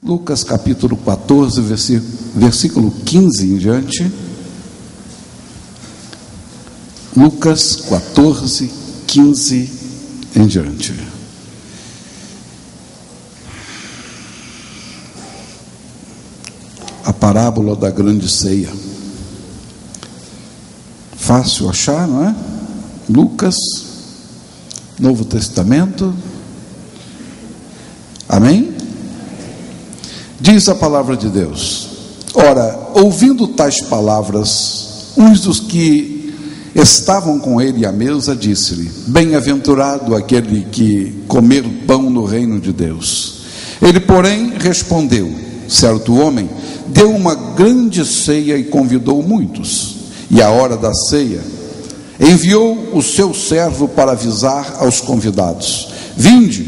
Lucas capítulo 14, versículo 15 em diante. Lucas 14, 15 em diante. A parábola da grande ceia. Fácil achar, não é? Lucas, Novo Testamento. Amém? Diz a palavra de Deus: ora, ouvindo tais palavras, uns dos que estavam com ele à mesa disse-lhe: bem-aventurado aquele que comer pão no reino de Deus. Ele, porém, respondeu: certo homem deu uma grande ceia e convidou muitos, e à hora da ceia enviou o seu servo para avisar aos convidados: vinde,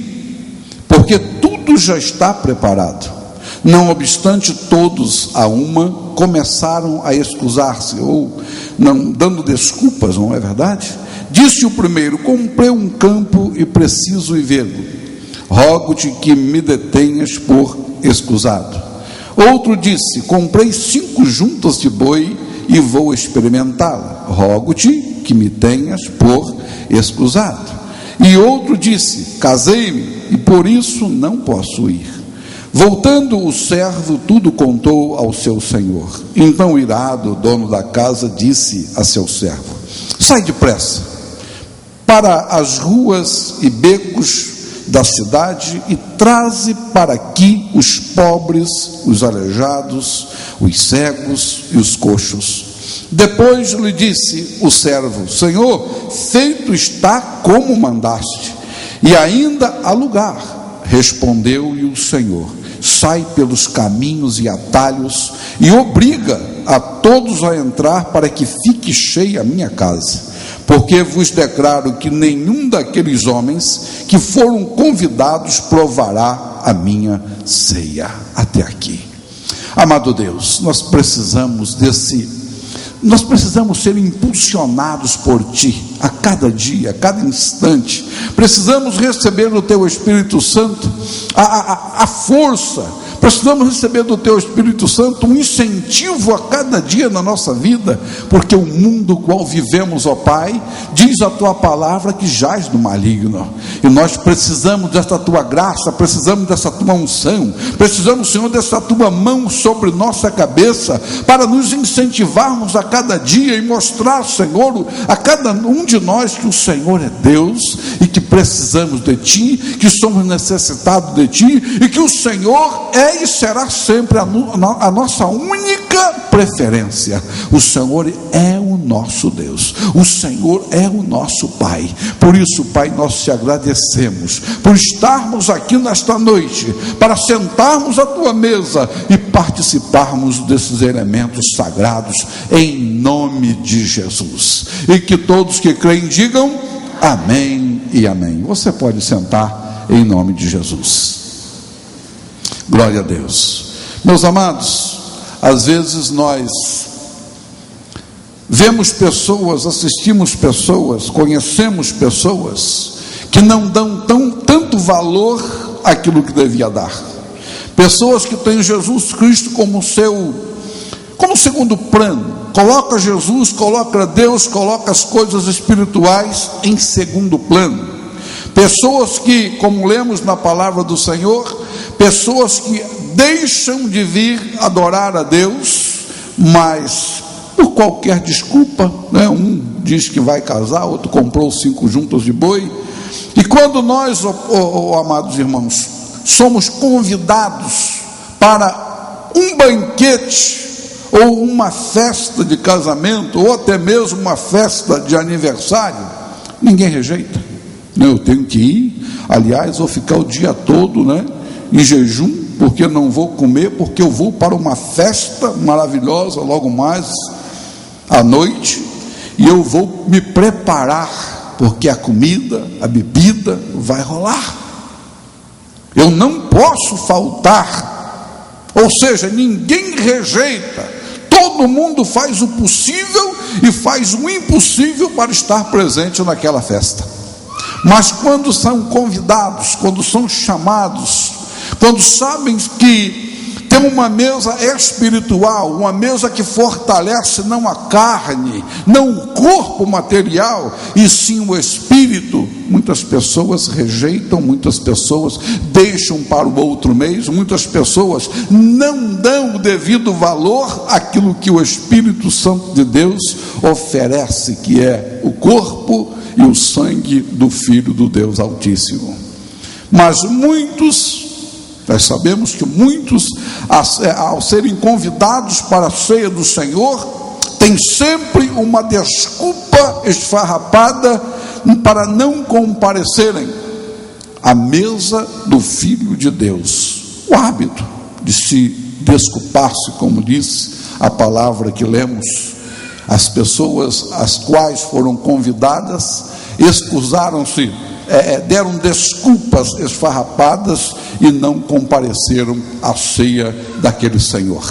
porque tudo já está preparado. Não obstante, todos a uma começaram a excusar-se, ou não, dando desculpas, não é verdade? Disse o primeiro: comprei um campo e preciso ir vê-lo. Rogo-te que me detenhas por excusado. Outro disse: comprei 5 juntas de boi e vou experimentá-la. Rogo-te que me tenhas por excusado. E outro disse: casei-me e por isso não posso ir. Voltando o servo, tudo contou ao seu senhor. Então, irado, o dono da casa disse a seu servo: sai depressa para as ruas e becos da cidade e traze para aqui os pobres, os aleijados, os cegos e os coxos. Depois lhe disse o servo: Senhor, feito está como mandaste, e ainda há lugar. Respondeu-lhe o Senhor: sai pelos caminhos e atalhos e obriga a todos a entrar, para que fique cheia a minha casa. Porque vos declaro que nenhum daqueles homens que foram convidados provará a minha ceia. Até aqui. Amado Deus, nós precisamos ser impulsionados por Ti, a cada dia, a cada instante. Precisamos receber do Teu Espírito Santo a força. Precisamos receber do Teu Espírito Santo um incentivo a cada dia na nossa vida, porque o mundo qual vivemos, ó Pai, diz a Tua palavra que jaz do maligno, e nós precisamos dessa Tua graça, precisamos dessa Tua unção, precisamos, Senhor, dessa Tua mão sobre nossa cabeça, para nos incentivarmos a cada dia e mostrar, Senhor, a cada um de nós que o Senhor é Deus, e que precisamos de Ti, que somos necessitados de Ti, e que o Senhor é e será sempre a nossa única preferência. O Senhor é o nosso Deus, o Senhor é o nosso Pai. Por isso, Pai, nós te agradecemos por estarmos aqui nesta noite, para sentarmos à Tua mesa e participarmos desses elementos sagrados, em nome de Jesus. E que todos que creem digam amém e amém. Você pode sentar em nome de Jesus. Glória a Deus. Meus amados, às vezes nós vemos pessoas, assistimos pessoas, conhecemos pessoas que não dão tanto valor àquilo que devia dar. Pessoas que têm Jesus Cristo como segundo plano. Coloca Jesus, coloca Deus, coloca as coisas espirituais em segundo plano. Pessoas que, como lemos na palavra do Senhor, pessoas que deixam de vir adorar a Deus, mas por qualquer desculpa, né? Um diz que vai casar, outro comprou 5 juntas de boi. E quando nós, amados irmãos, somos convidados para um banquete, ou uma festa de casamento, ou até mesmo uma festa de aniversário, ninguém rejeita. Eu tenho que ir, aliás, vou ficar o dia todo, né, em jejum, porque não vou comer, porque eu vou para uma festa maravilhosa logo mais à noite, e eu vou me preparar, porque a comida, a bebida vai rolar. Eu não posso faltar. Ou seja, ninguém rejeita. Todo mundo faz o possível e faz o impossível para estar presente naquela festa. Mas quando são convidados, quando são chamados, quando sabem que tem uma mesa espiritual, uma mesa que fortalece não a carne, não o corpo material, e sim o espírito, muitas pessoas rejeitam, muitas pessoas deixam para o outro mês, muitas pessoas não dão o devido valor àquilo que o Espírito Santo de Deus oferece, que é o corpo e o sangue do Filho do Deus Altíssimo. Mas muitos, nós sabemos que muitos, ao serem convidados para a ceia do Senhor, tem sempre uma desculpa esfarrapada para não comparecerem à mesa do Filho de Deus. O hábito de se desculpar-se, como disse a palavra que lemos, as pessoas as quais foram convidadas excusaram-se, deram desculpas esfarrapadas e não compareceram à ceia daquele senhor,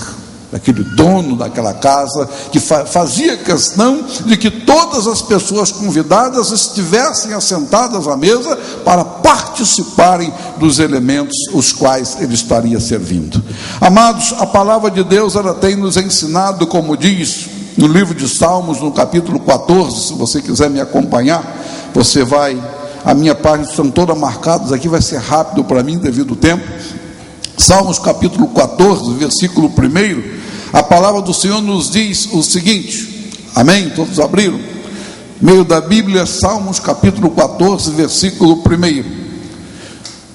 daquele dono daquela casa, que fazia questão de que todas as pessoas convidadas estivessem assentadas à mesa para participarem dos elementos os quais ele estaria servindo. Amados, a palavra de Deus, ela tem nos ensinado, como diz no livro de Salmos, no capítulo 14, se você quiser me acompanhar, você vai, a minha página estão todas marcadas aqui, vai ser rápido para mim devido ao tempo. Salmos capítulo 14, versículo 1, a palavra do Senhor nos diz o seguinte, amém? Todos abriram? Meio da Bíblia, Salmos capítulo 14, versículo 1,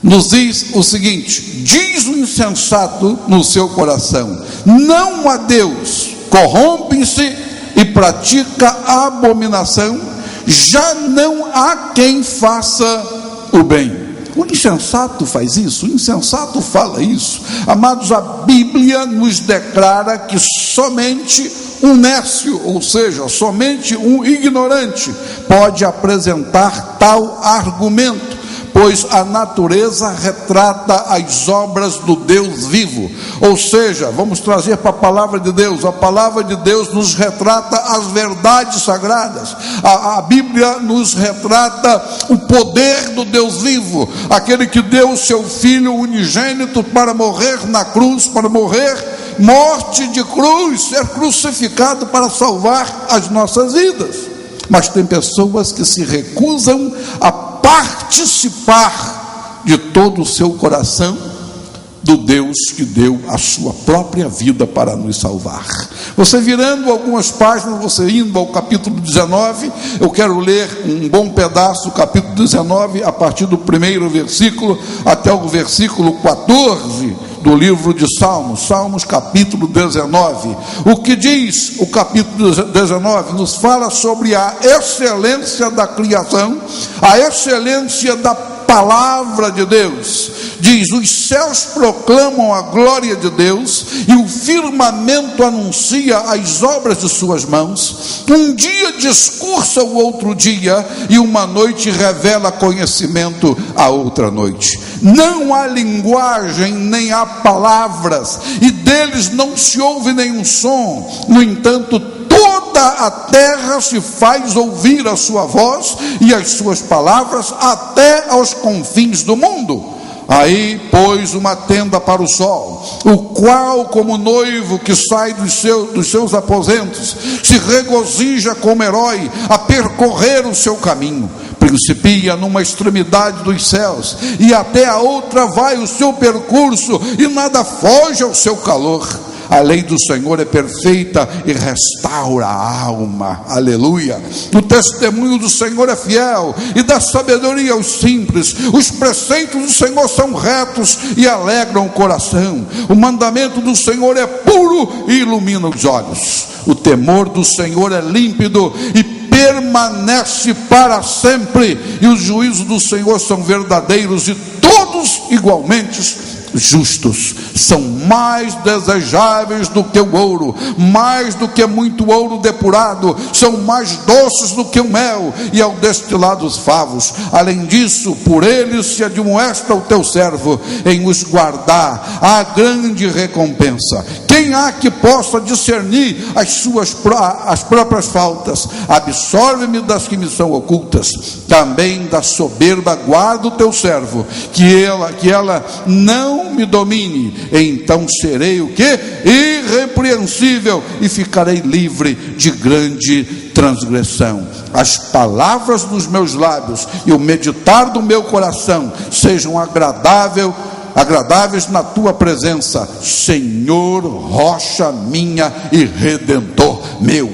nos diz o seguinte: diz o insensato no seu coração, não há Deus, corrompe-se e pratica abominação, já não há quem faça o bem. O insensato faz isso, o insensato fala isso. Amados, a Bíblia nos declara que somente um nécio, ou seja, somente um ignorante, pode apresentar tal argumento, pois a natureza retrata as obras do Deus vivo. Ou seja, vamos trazer para a palavra de Deus, a palavra de Deus nos retrata as verdades sagradas, a Bíblia nos retrata o poder do Deus vivo, aquele que deu o seu Filho unigênito para morrer na cruz, para morrer morte de cruz, ser crucificado para salvar as nossas vidas. Mas tem pessoas que se recusam a participar de todo o seu coração do Deus que deu a sua própria vida para nos salvar. Você virando algumas páginas, você indo ao capítulo 19, eu quero ler um bom pedaço do capítulo 19, a partir do 1º versículo até o versículo 14 do livro de Salmos, Salmos capítulo 19. O que diz o capítulo 19? Nos fala sobre a excelência da criação, a excelência da palavra de Deus. Diz: os céus proclamam a glória de Deus e o firmamento anuncia as obras de suas mãos. Um dia discursa o outro dia e uma noite revela conhecimento a outra noite. Não há linguagem nem há palavras e deles não se ouve nenhum som. No entanto, toda a terra se faz ouvir a sua voz e as suas palavras até aos confins do mundo. Aí pôs uma tenda para o sol, o qual, como noivo que sai dos seus aposentos, se regozija como herói a percorrer o seu caminho. Principia numa extremidade dos céus e até a outra vai o seu percurso, e nada foge ao seu calor. A lei do Senhor é perfeita e restaura a alma. Aleluia. O testemunho do Senhor é fiel e dá sabedoria aos simples. Os preceitos do Senhor são retos e alegram o coração. O mandamento do Senhor é puro e ilumina os olhos. O temor do Senhor é límpido e permanece para sempre. E os juízos do Senhor são verdadeiros e todos igualmente justos. São mais desejáveis do que o ouro, mais do que muito ouro depurado, são mais doces do que o mel e ao destilar dos favos. Além disso, por eles se admoesta o teu servo, em os guardar a grande recompensa. Quem há que possa discernir as próprias faltas? Absorve-me das que me são ocultas. Também da soberba guarda o teu servo, que ela não me domine. Então serei o quê? Irrepreensível, e ficarei livre de grande transgressão. As palavras dos meus lábios e o meditar do meu coração sejam agradáveis na tua presença, Senhor, rocha minha e redentor meu.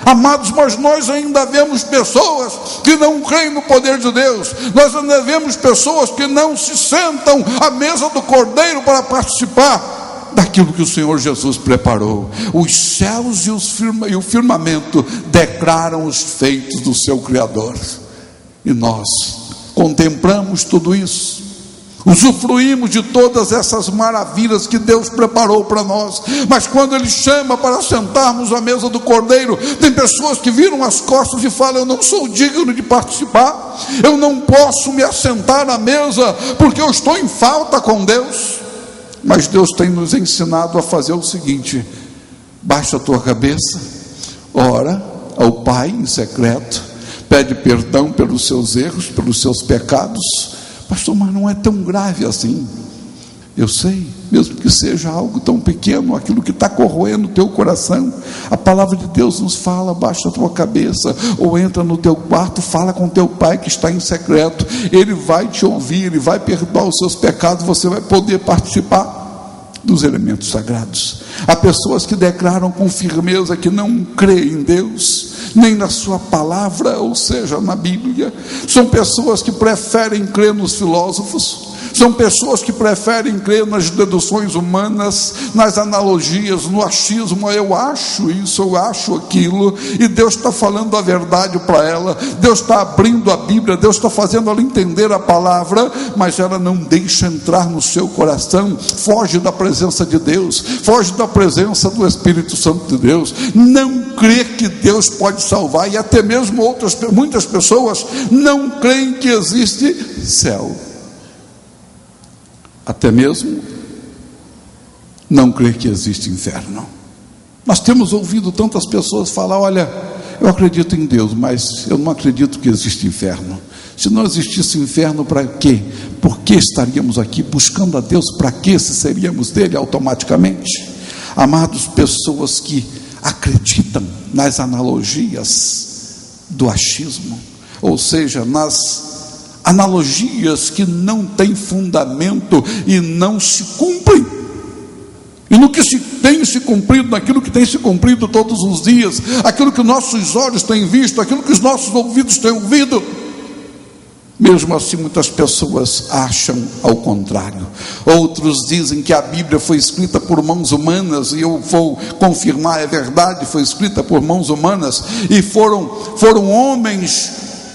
Amados, mas nós ainda vemos pessoas que não creem no poder de Deus. Nós ainda vemos pessoas que não se sentam à mesa do Cordeiro para participar daquilo que o Senhor Jesus preparou. Os céus e o firmamento declaram os feitos do seu Criador, e nós contemplamos tudo isso, usufruímos de todas essas maravilhas que Deus preparou para nós, mas quando Ele chama para sentarmos à mesa do Cordeiro, tem pessoas que viram as costas e falam: eu não sou digno de participar, eu não posso me assentar à mesa, porque eu estou em falta com Deus. Mas Deus tem nos ensinado a fazer o seguinte: baixa a tua cabeça, ora ao Pai em secreto, pede perdão pelos seus erros, pelos seus pecados. Pastor, mas não é tão grave assim. Eu sei, mesmo que seja algo tão pequeno, aquilo que está corroendo o teu coração, a palavra de Deus nos fala: baixa a tua cabeça, ou entra no teu quarto, fala com teu Pai que está em secreto, Ele vai te ouvir, Ele vai perdoar os seus pecados, você vai poder participar dos elementos sagrados. Há pessoas que declaram com firmeza que não creem em Deus, nem na sua palavra, ou seja, na Bíblia. São pessoas que preferem crer nos filósofos, são pessoas que preferem crer nas deduções humanas, nas analogias, no achismo. Eu acho isso, eu acho aquilo, e Deus está falando a verdade para ela, Deus está abrindo a Bíblia, Deus está fazendo ela entender a palavra, mas ela não deixa entrar no seu coração, foge da presença de Deus, foge da presença do Espírito Santo de Deus, não crê que Deus pode salvar, e até mesmo muitas pessoas não creem que existe céu, até mesmo não crê que existe inferno. Nós temos ouvido tantas pessoas falar: olha, eu acredito em Deus, mas eu não acredito que existe inferno. Se não existisse inferno, para quê? Por que estaríamos aqui buscando a Deus? Para quê, se seríamos dele automaticamente? Amados, pessoas que acreditam nas analogias do achismo, ou seja, nas analogias que não têm fundamento e não se cumprem, e no que tem se cumprido, naquilo que tem se cumprido todos os dias, aquilo que nossos olhos têm visto, aquilo que os nossos ouvidos têm ouvido. Mesmo assim, muitas pessoas acham ao contrário. Outros dizem que a Bíblia foi escrita por mãos humanas, e eu vou confirmar: é verdade, foi escrita por mãos humanas, e foram homens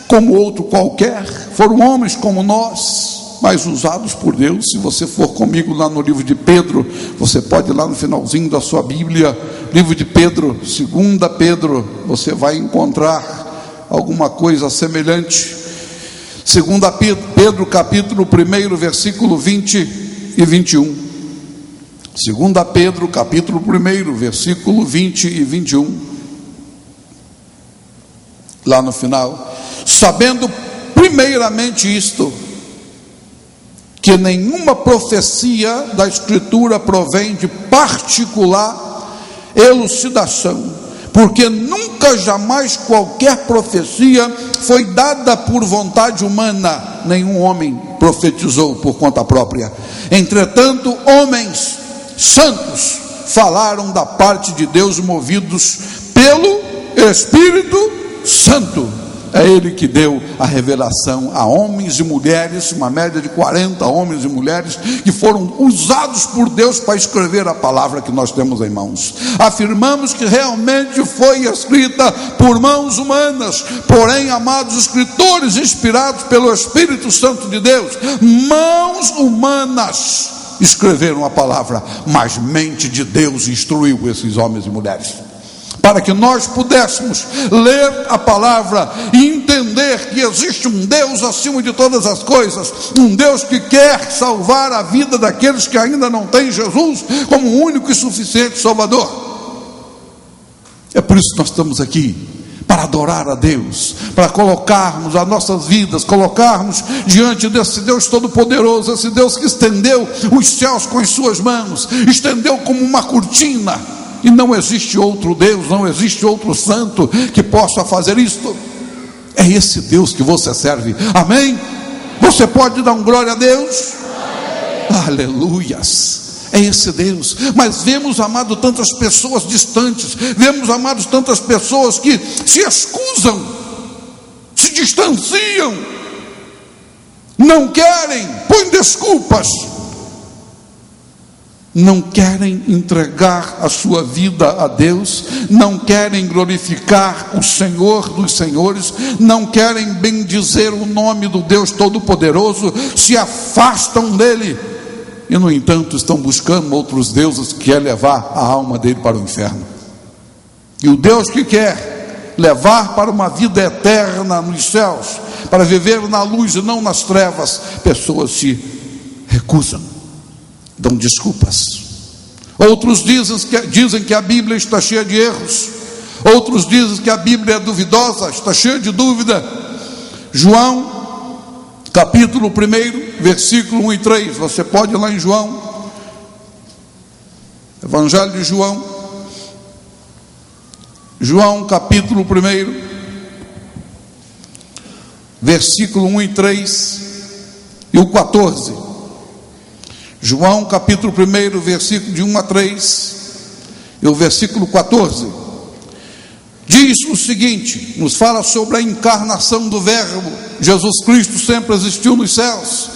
como outro qualquer, foram homens como nós, mas usados por Deus. Se você for comigo lá no livro de Pedro, você pode ir lá no finalzinho da sua Bíblia, livro de Pedro, 2 Pedro, você vai encontrar alguma coisa semelhante. 2 Pedro capítulo 1, versículo 20 e 21. 2 Pedro capítulo 1, versículo 20 e 21. Lá no final: sabendo primeiramente isto, que nenhuma profecia da Escritura provém de particular elucidação, porque nunca jamais qualquer profecia foi dada por vontade humana, nenhum homem profetizou por conta própria. Entretanto, homens santos falaram da parte de Deus, movidos pelo Espírito Santo. É Ele que deu a revelação a homens e mulheres, uma média de 40 homens e mulheres, que foram usados por Deus para escrever a palavra que nós temos em mãos. Afirmamos que realmente foi escrita por mãos humanas, porém, amados, escritores inspirados pelo Espírito Santo de Deus, mãos humanas escreveram a palavra, mas mente de Deus instruiu esses homens e mulheres. para que nós pudéssemos ler a palavra e entender que existe um Deus acima de todas as coisas, um Deus que quer salvar a vida daqueles que ainda não têm Jesus como o único e suficiente Salvador. É por isso que nós estamos aqui, para adorar a Deus, para colocarmos as nossas vidas, colocarmos diante desse Deus todo-poderoso, esse Deus que estendeu os céus com as suas mãos, estendeu como uma cortina, e não existe outro Deus, não existe outro santo que possa fazer isto. É esse Deus que você serve, amém? Você pode dar um glória a Deus? Amém. Aleluias. É esse Deus. Mas vemos, amado, tantas pessoas distantes, vemos, amados, tantas pessoas que se excusam, se distanciam, não querem, põem desculpas, não querem entregar a sua vida a Deus, não querem glorificar o Senhor dos Senhores, não querem bendizer o nome do Deus Todo-Poderoso, se afastam dele, e no entanto estão buscando outros deuses que querem levar a alma dele para o inferno. E o Deus que quer levar para uma vida eterna nos céus, para viver na luz e não nas trevas, pessoas se recusam, dão desculpas. Outros dizem que a Bíblia está cheia de erros, outros dizem que a Bíblia é duvidosa, está cheia de dúvida. João capítulo 1, versículo 1 e 3, você pode ir lá em João, Evangelho de João, João capítulo 1, versículo 1 e 3 e o 14, João capítulo 1, versículo de 1 a 3 e o versículo 14, diz o seguinte, nos fala sobre a encarnação do Verbo. Jesus Cristo sempre existiu nos céus,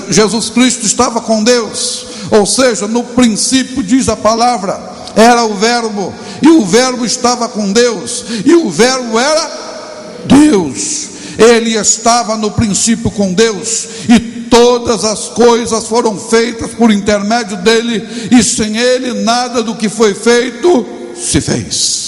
Jesus Cristo estava com Deus, ou seja, no princípio, diz a palavra, era o Verbo, e o Verbo estava com Deus, e o Verbo era Deus, ele estava no princípio com Deus, e todas as coisas foram feitas por intermédio dele, e sem ele nada do que foi feito se fez.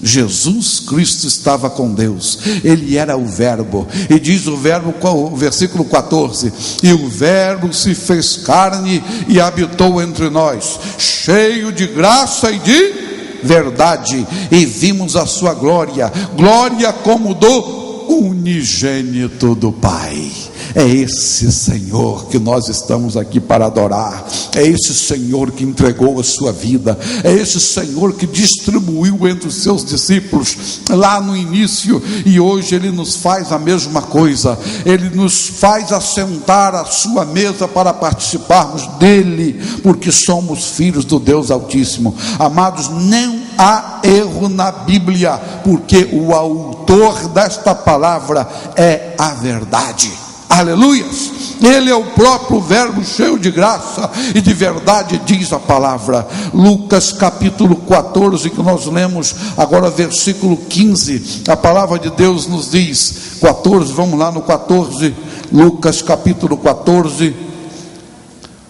Jesus Cristo estava com Deus, ele era o Verbo, e diz o Verbo, o versículo 14, e o Verbo se fez carne e habitou entre nós, cheio de graça e de verdade, e vimos a sua glória, glória como do unigênito do Pai. É esse Senhor que nós estamos aqui para adorar, é esse Senhor que entregou a sua vida, é esse Senhor que distribuiu entre os seus discípulos lá no início, e hoje ele nos faz a mesma coisa, ele nos faz assentar à sua mesa para participarmos dele, porque somos filhos do Deus Altíssimo. Amados, não há erro na Bíblia, porque o autor desta palavra é a verdade. Aleluias, ele é o próprio Verbo cheio de graça e de verdade, diz a palavra. Lucas capítulo 14, que nós lemos agora, versículo 15, a palavra de Deus nos diz, 14, vamos lá no 14, Lucas capítulo 14,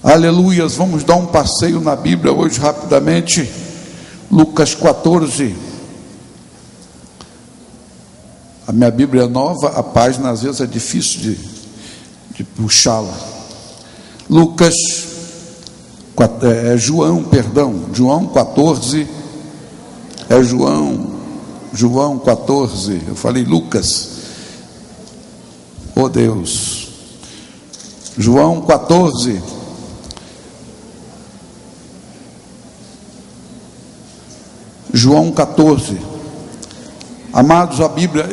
aleluias, vamos dar um passeio na Bíblia hoje rapidamente. Lucas 14, a minha Bíblia é nova, a página às vezes é difícil de puxá-la. Lucas, João 14, João 14, eu falei Lucas, oh Deus, João 14, João 14, amados, a Bíblia,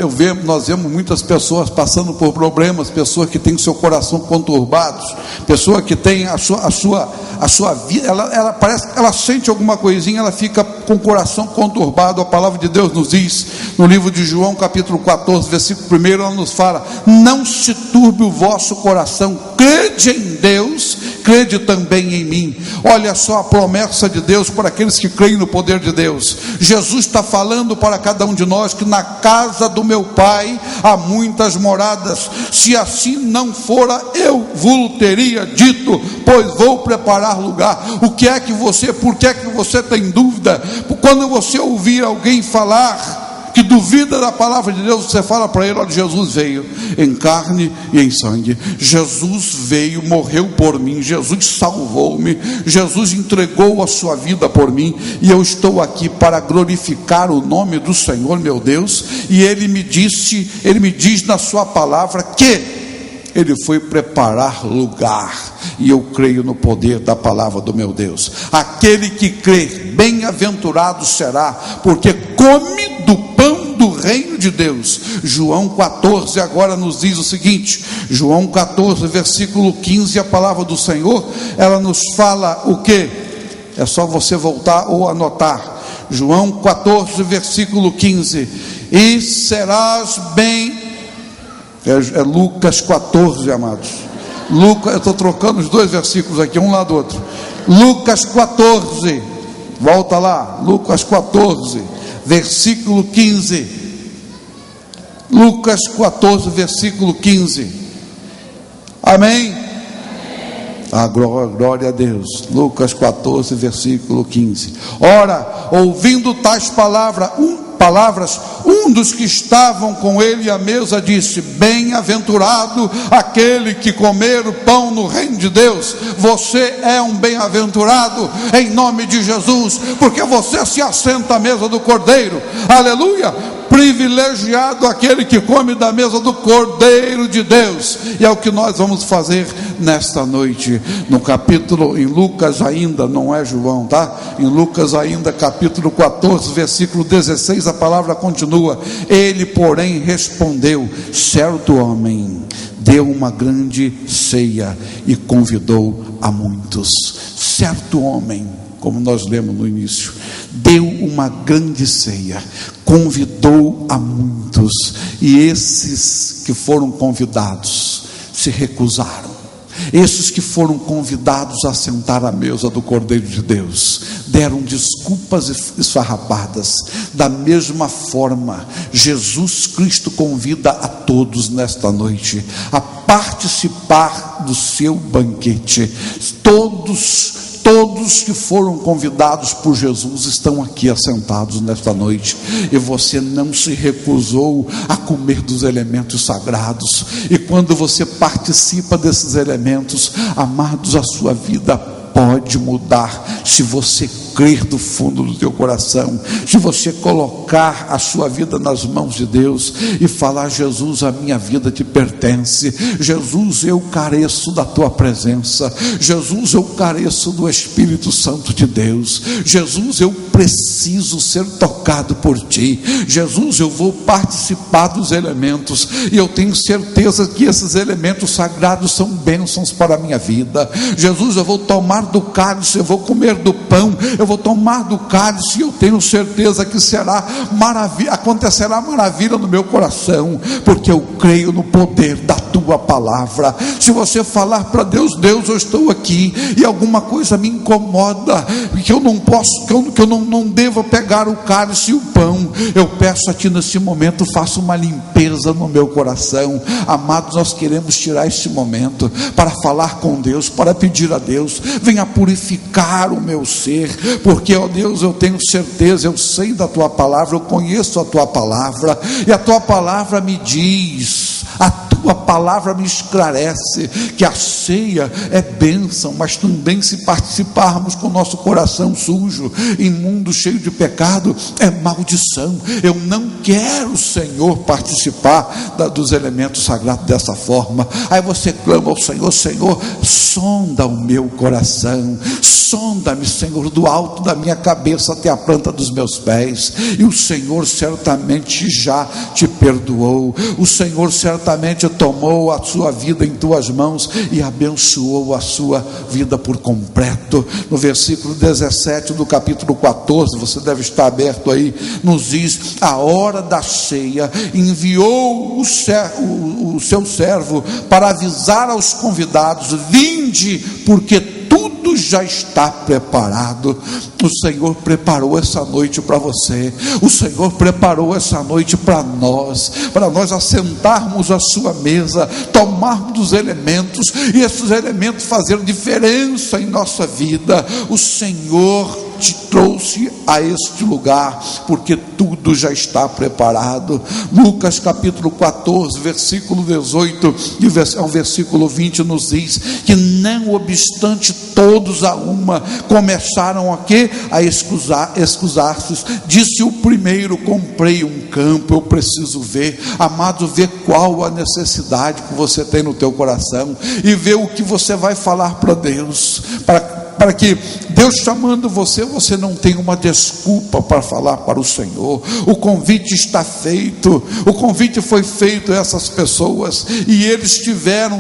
nós vemos muitas pessoas passando por problemas, pessoas que têm seu coração conturbado, pessoa que tem a sua vida, ela parece, ela sente alguma coisinha, ela fica com o coração conturbado. A palavra de Deus nos diz, no livro de João capítulo 14, versículo 1, ela nos fala, não se turbe o vosso coração, crede em Deus, crede também em mim. Olha só a promessa de Deus para aqueles que creem no poder de Deus. Jesus está falando para cada um de nós que na casa do meu Pai há muitas moradas. Se assim não fora, eu vos teria dito, pois vou preparar lugar. Por que é que você tem dúvida? Quando você ouvir alguém falar que duvida da palavra de Deus, você fala para ele: olha, Jesus veio em carne e em sangue, Jesus veio, morreu por mim, Jesus salvou-me, Jesus entregou a sua vida por mim, e eu estou aqui para glorificar o nome do Senhor meu Deus. E ele me diz na sua palavra que ele foi preparar lugar, e eu creio no poder da palavra do meu Deus. Aquele que crê, bem-aventurado será, porque come do pão do reino de Deus. João 14 agora nos diz o seguinte, João 14 versículo 15, a palavra do Senhor, ela nos fala o que? É só você voltar ou anotar. João 14 versículo 15, e serás bem... É Lucas 14, amados. Eu estou trocando os dois versículos aqui, um lado do outro. Lucas 14, volta lá, Lucas 14, versículo 15. Lucas 14, versículo 15. Amém? A glória a Deus. Lucas 14, versículo 15. Ora, ouvindo tais palavras, um dos que estavam com ele à mesa disse: bem-aventurado aquele que comer o pão no reino de Deus. Você é um bem-aventurado em nome de Jesus, porque você se assenta à mesa do Cordeiro. Aleluia! Privilegiado aquele que come da mesa do Cordeiro de Deus. E é o que nós vamos fazer nesta noite. No capítulo, em Lucas ainda, não é João, tá? Em Lucas ainda, capítulo 14, versículo 16, a palavra continua. Ele, porém, respondeu: certo homem deu uma grande ceia e convidou a muitos. Certo homem, como nós lemos no início, deu uma grande ceia, convidou a muitos, e esses que foram convidados se recusaram. Esses que foram convidados a sentar à mesa do Cordeiro de Deus deram desculpas esfarrapadas. Da mesma forma, Jesus Cristo convida a todos nesta noite a participar do seu banquete. Todos que foram convidados por Jesus estão aqui assentados nesta noite, e você não se recusou a comer dos elementos sagrados. E quando você participa desses elementos, amados, a sua vida pode mudar, se você crer do fundo do teu coração, se você colocar a sua vida nas mãos de Deus e falar: Jesus, a minha vida te pertence. Jesus, eu careço da tua presença. Jesus, eu careço do Espírito Santo de Deus. Jesus, eu preciso ser tocado por ti. Jesus, eu vou participar dos elementos, e eu tenho certeza que esses elementos sagrados são bênçãos para a minha vida. Jesus, eu vou tomar do cálice, eu vou comer do pão, eu vou tomar do cálice, e eu tenho certeza que acontecerá maravilha no meu coração, porque eu creio no poder da tua palavra. Se você falar para Deus: Deus, eu estou aqui e alguma coisa me incomoda, que eu não posso, que eu não devo pegar o cálice e o pão, eu peço a ti nesse momento, faça uma limpeza no meu coração. Amados, nós queremos tirar esse momento para falar com Deus, para pedir a Deus: venha purificar o meu ser, porque, ó Deus, eu tenho certeza, eu sei da tua palavra, eu conheço a tua palavra, e a tua palavra me diz, a tua palavra me esclarece que a ceia é bênção, mas também, se participarmos com o nosso coração sujo, imundo, cheio de pecado, é maldição. Eu não quero, Senhor, participar dos elementos sagrados dessa forma. Aí você clama ao Senhor: Senhor, sonda o meu coração, sonda-me, Senhor, do alto da minha cabeça até a planta dos meus pés. E o Senhor certamente já te perdoou, o Senhor certamente tomou a sua vida em tuas mãos e abençoou a sua vida por completo. No versículo 17 do capítulo 14, você deve estar aberto aí, nos diz: a hora da ceia enviou o seu servo para avisar aos convidados: vinde, porque tudo já está preparado. O Senhor preparou essa noite para você, o Senhor preparou essa noite para nós assentarmos à sua mesa, tomarmos os elementos, e esses elementos fazerem diferença em nossa vida. O Senhor te trouxe a este lugar, porque tudo já está preparado. Lucas capítulo 14, versículo 18 e ao versículo 20 nos diz que, não obstante, todos a uma começaram a quê? A excusar-se. Disse o primeiro: comprei um campo, eu preciso ver. Amado, ver qual a necessidade que você tem no teu coração, e ver o que você vai falar para Deus, para que Deus chamando você, você não tenha uma desculpa para falar para o Senhor. O convite está feito, o convite foi feito a essas pessoas, e eles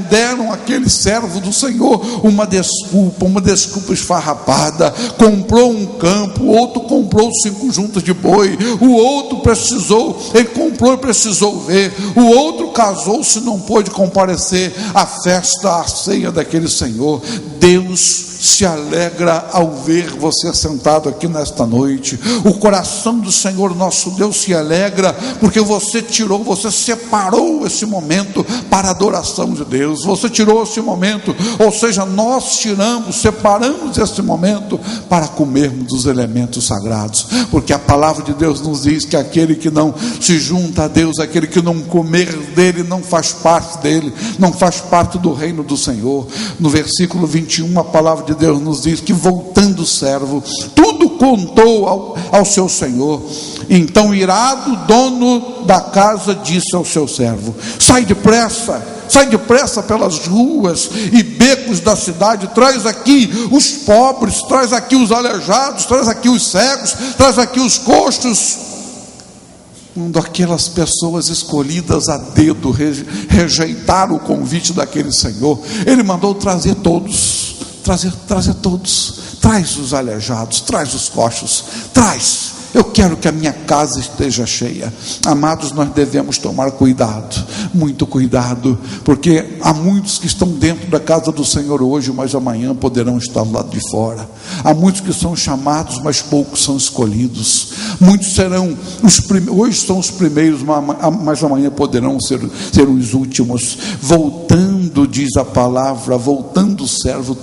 deram àquele servo do Senhor uma desculpa esfarrapada. Comprou um campo, o outro comprou 5 juntas de boi, o outro ele comprou e precisou ver, o outro casou-se, não pôde comparecer à festa, à ceia daquele Senhor. Deus se alegra ao ver você sentado aqui nesta noite. O coração do Senhor nosso Deus se alegra, porque você separou esse momento para a adoração de Deus. Você tirou esse momento, ou seja, nós separamos esse momento para comermos dos elementos sagrados, porque a palavra de Deus nos diz que aquele que não se junta a Deus, aquele que não comer dele, não faz parte dele, não faz parte do reino do Senhor. No versículo 21, a palavra de Deus nos diz que, voltando o servo, tudo contou ao seu senhor. Então, irado, o dono da casa disse ao seu servo: sai depressa pelas ruas e becos da cidade, traz aqui os pobres, traz aqui os aleijados, traz aqui os cegos, traz aqui os coxos. Quando aquelas pessoas escolhidas a dedo rejeitaram o convite daquele Senhor, ele mandou trazer todos. Trazer todos. Traz os aleijados, traz os coxos, traz. Eu quero que a minha casa esteja cheia. Amados, nós devemos tomar cuidado, muito cuidado, porque há muitos que estão dentro da casa do Senhor hoje, mas amanhã poderão estar do lado de fora. Há muitos que são chamados, mas poucos são escolhidos. Muitos serão hoje são os primeiros, mas amanhã poderão ser os últimos. Voltando, diz a palavra, voltando o servo,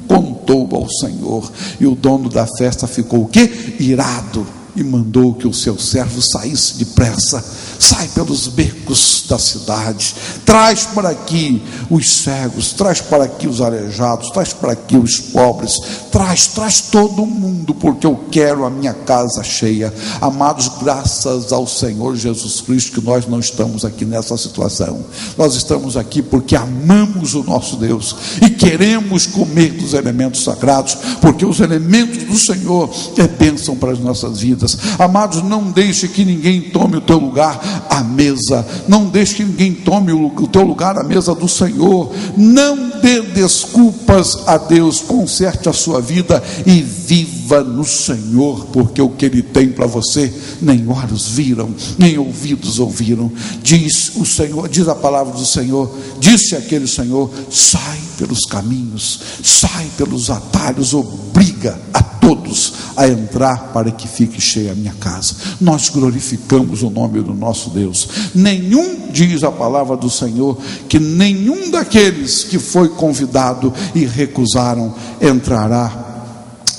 contou ao Senhor, e o dono da festa ficou o quê? Irado, e mandou que o seu servo saísse depressa. Sai pelos becos da cidade, traz para aqui os cegos, traz para aqui os aleijados, traz para aqui os pobres, traz todo mundo, porque eu quero a minha casa cheia. Amados, graças ao Senhor Jesus Cristo que nós não estamos aqui nessa situação. Nós estamos aqui porque amamos o nosso Deus e queremos comer dos elementos sagrados, porque os elementos do Senhor é bênção para as nossas vidas. Amados, não deixe que ninguém tome o teu lugar à mesa, não deixe que ninguém tome o teu lugar à mesa do Senhor. Não dê desculpas a Deus, conserte a sua vida e viva no Senhor, porque o que Ele tem para você, nem olhos viram, nem ouvidos ouviram. Diz o Senhor, diz a palavra do Senhor, disse aquele Senhor: sai pelos caminhos, sai pelos atalhos, obriga a todos a entrar para que fique cheia a minha casa. Nós glorificamos o nome do nosso Deus. Diz a palavra do Senhor, que nenhum daqueles que foi convidado e recusaram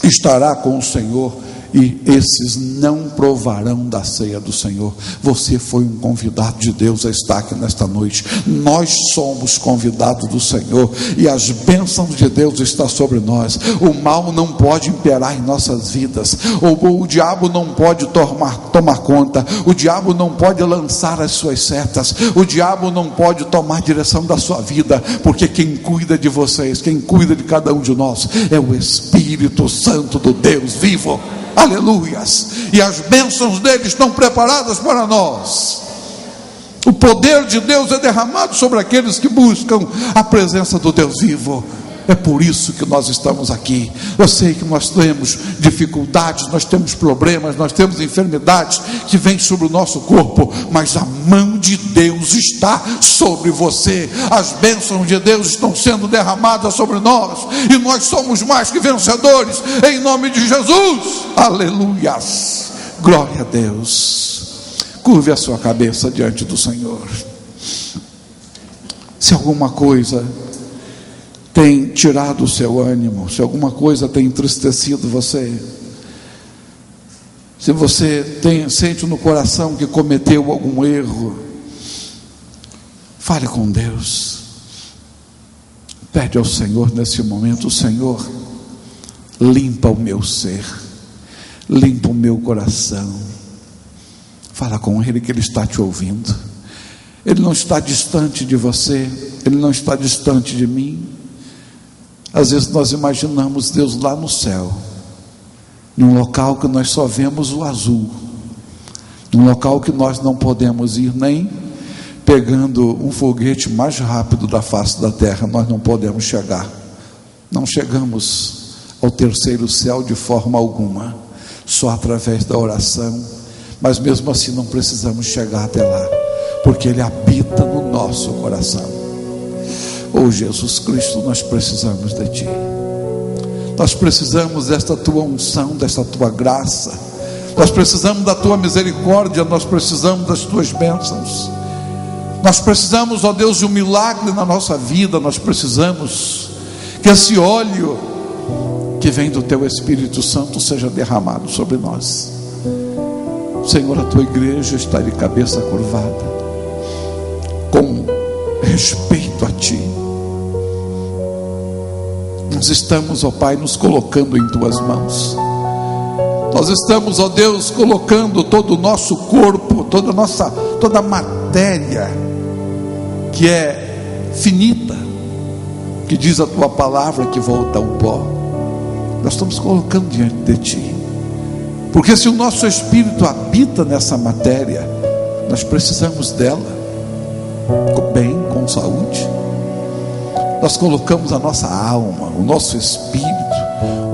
estará com o Senhor, e esses não provarão da ceia do Senhor. Você foi um convidado de Deus a estar aqui nesta noite. Nós somos convidados do Senhor, e as bênçãos de Deus estão sobre nós. O mal não pode imperar em nossas vidas, o diabo não pode tomar conta, o diabo não pode lançar as suas setas, o diabo não pode tomar direção da sua vida, porque quem cuida de vocês, quem cuida de cada um de nós, é o Espírito Santo do Deus vivo. Aleluias, e as bênçãos dele estão preparadas para nós. O poder de Deus é derramado sobre aqueles que buscam a presença do Deus vivo. É por isso que nós estamos aqui. Eu sei que nós temos dificuldades, nós temos problemas, nós temos enfermidades que vêm sobre o nosso corpo, mas a mão de Deus está sobre você. As bênçãos de Deus estão sendo derramadas sobre nós, e nós somos mais que vencedores, em nome de Jesus. Aleluias, glória a Deus. Curve a sua cabeça diante do Senhor. Se alguma coisa tem tirado o seu ânimo, se alguma coisa tem entristecido você, se você sente no coração que cometeu algum erro, fale com Deus. Pede ao Senhor nesse momento: Senhor, limpa o meu ser, limpa o meu coração. Fala com Ele, que Ele está te ouvindo. Ele não está distante de você, Ele não está distante de mim. Às vezes nós imaginamos Deus lá no céu, num local que nós só vemos o azul, num local que nós não podemos ir nem pegando um foguete mais rápido da face da terra. Nós não podemos chegar, não chegamos ao terceiro céu de forma alguma, só através da oração. Mas mesmo assim não precisamos chegar até lá, porque Ele habita no nosso coração. Oh Jesus Cristo, nós precisamos de Ti, nós precisamos desta Tua unção, desta Tua graça, nós precisamos da Tua misericórdia, nós precisamos das Tuas bênçãos, nós precisamos, ó Deus, de um milagre na nossa vida. Nós precisamos que esse óleo que vem do Teu Espírito Santo seja derramado sobre nós. Senhor, a Tua igreja está de cabeça curvada, com respeito a Ti. Nós estamos, ó Pai, nos colocando em Tuas mãos. Nós estamos, ó Deus, colocando todo o nosso corpo, toda a matéria que é finita, que diz a Tua palavra que volta ao pó. Nós estamos colocando diante de Ti, porque se o nosso espírito habita nessa matéria, nós precisamos dela com bem, com saúde. Nós colocamos a nossa alma, o nosso espírito,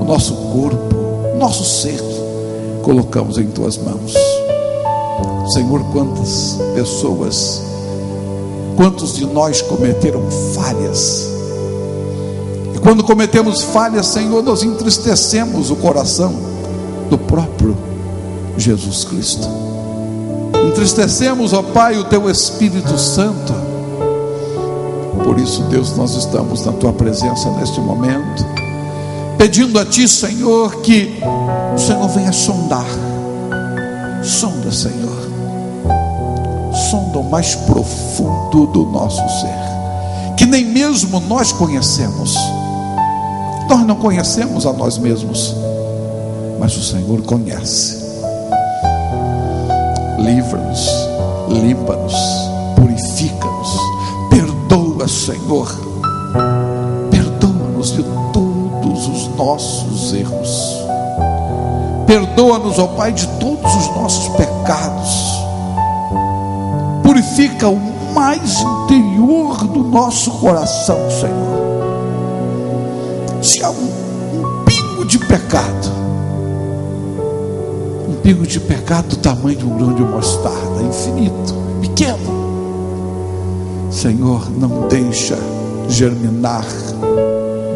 o nosso corpo, o nosso ser, colocamos em Tuas mãos. Senhor, quantas pessoas, quantos de nós cometeram falhas, e quando cometemos falhas, Senhor, nós entristecemos o coração do próprio Jesus Cristo, entristecemos, ó Pai, o Teu Espírito Santo. Por isso, Deus, nós estamos na Tua presença neste momento, pedindo a Ti, Senhor, que o Senhor venha sondar. Sonda, Senhor, sonda o mais profundo do nosso ser, que nem mesmo nós conhecemos. Nós não conhecemos a nós mesmos, mas o Senhor conhece. Livra-nos, limpa-nos, purifica-nos, perdoa, Senhor, perdoa-nos de todos os nossos erros, perdoa-nos, ó Pai, de todos os nossos pecados, purifica o mais interior do nosso coração, Senhor. Se há um pingo de pecado, do tamanho de um grão de mostarda, infinito, pequeno, Senhor, não deixa germinar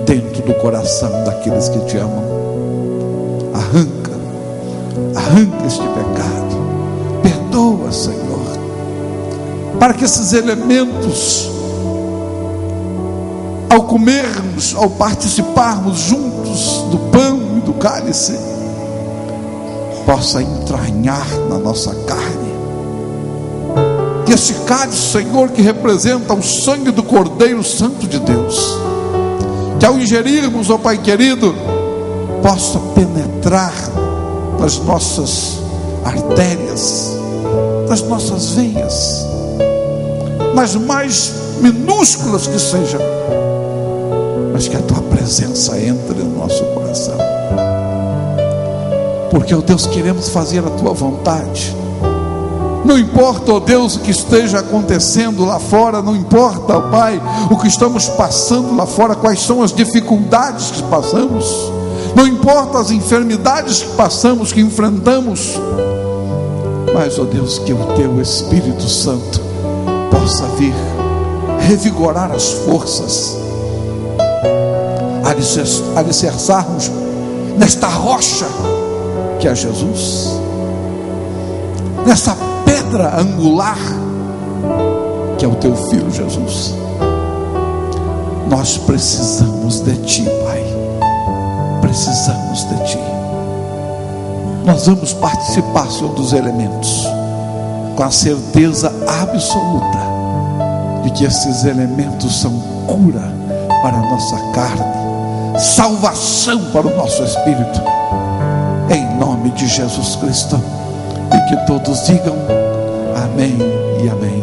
dentro do coração daqueles que Te amam. Arranca este pecado, perdoa, Senhor, para que esses elementos, ao comermos, ao participarmos juntos do pão e do cálice, possa entranhar na nossa carne. Que esse cálice, Senhor, que representa o sangue do Cordeiro Santo de Deus, que ao ingerirmos, ó Pai querido, possa penetrar nas nossas artérias, nas nossas veias, nas mais minúsculas que sejam, mas que a Tua presença entre no nosso coração. Porque, ó Deus, queremos fazer a Tua vontade, Não importa, ó Deus, o que esteja acontecendo lá fora, não importa, ó Pai, o que estamos passando lá fora, quais são as dificuldades que passamos, não importa as enfermidades que passamos, que enfrentamos, mas, ó Deus, que o Teu Espírito Santo possa vir revigorar as forças, alicerçarmos nesta rocha que é Jesus, nessa pedra angular que é o Teu Filho Jesus. Nós precisamos de Ti, Pai, precisamos de Ti. Nós vamos participar, Senhor, dos elementos, com a certeza absoluta de que esses elementos são cura para a nossa carne, salvação para o nosso espírito, em nome de Jesus Cristo. E que todos digam amém e amém.